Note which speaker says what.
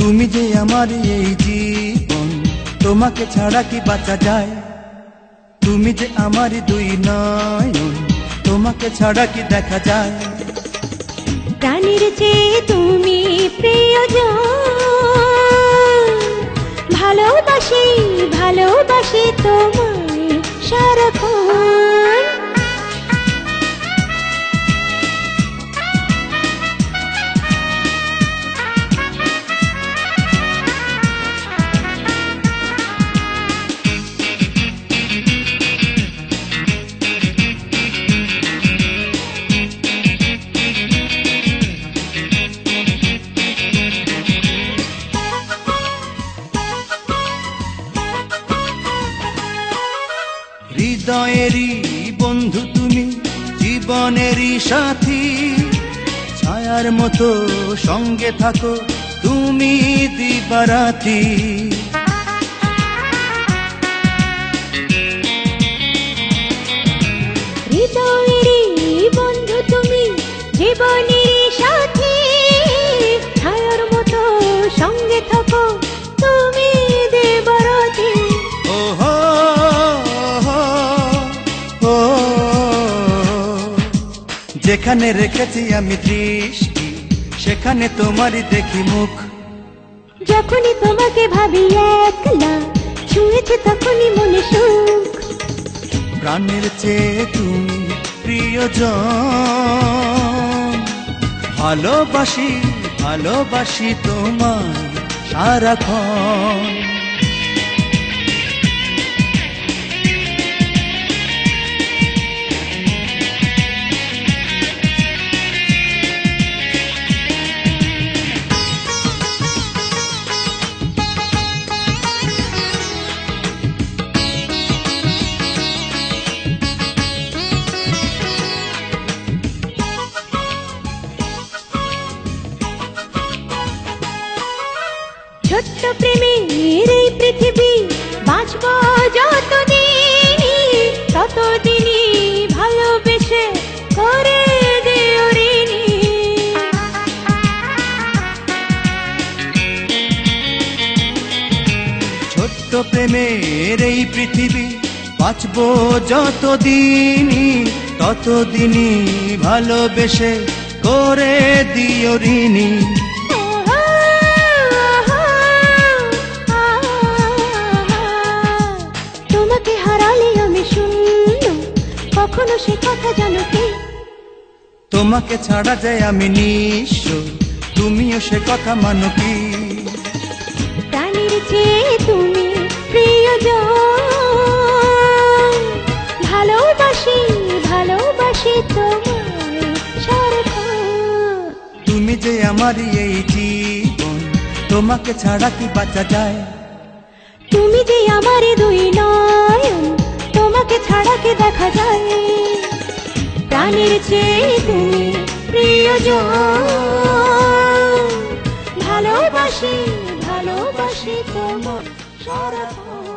Speaker 1: তুমি যে আমার এই জীবন, তোমাকে ছাড়া কি বাঁচা যায়? তুমি যে আমার দুই নয়ন, তোমাকে ছাড়া কি দেখা যায়?
Speaker 2: প্রাণের চেয়ে তুমি প্রিয়জন, ভালোবাসি ভালোবাসি তোমায় সারাক্ষণ।
Speaker 1: হৃদয়েরই বন্ধু তুমি, জীবনেরই সাথী, ছায়ার মতো সঙ্গে থাকো তুমি দিবারাতি।
Speaker 2: হৃদয়েরই বন্ধু তুমি, জীবনেরই সাথী, ছায়ার মতো সঙ্গে থাকো তুমি দিবারাতি।
Speaker 1: ওহো যেখানে রেখেছি আমি দৃষ্টি, সেখানে তোমারই দেখি মুখ।
Speaker 2: যখনই তোমাকে ভাবি একলা, ছুঁয়েছে তখনই মনে সুখ।
Speaker 1: প্রাণের চেয়ে তুমি প্রিয়জন, ভালোবাসি ভালোবাসি তোমায় সারাক্ষণ।
Speaker 2: ছোট্ট প্রেমের এই পৃথিবী, বাঁচব যতদিনই ততদিনই ভালোবেসে করে দিও ঋণী।
Speaker 1: ছোট্ট প্রেমের এই পৃথিবী, বাঁচব যতদিনই ততদিনই ভালোবেসে করে দিও ঋণী।
Speaker 2: তোমাকে হারালে আমি শূন্য, কখনো সে কথা জানো কি?
Speaker 1: তোমাকে ছাড়া যায় আমি নিঃস্ব, তুমিও সে কথা মানো কি?
Speaker 2: প্রাণের চেয়ে তুমি প্রিয়জন, ভালোবাসি ভালোবাসি তোমায় সারাক্ষণ।
Speaker 1: তুমি যে আমার এই জীবন, তোমাকে ছাড়া কি বাঁচা যায়?
Speaker 2: তুমি যে আমার দুই নয়ন, তোমাকে ছাড়া কি দেখা যায়? প্রাণের চেয়ে তুমি প্রিয়জন, ভালোবাসি ভালোবাসি তোমায় সারাক্ষণ।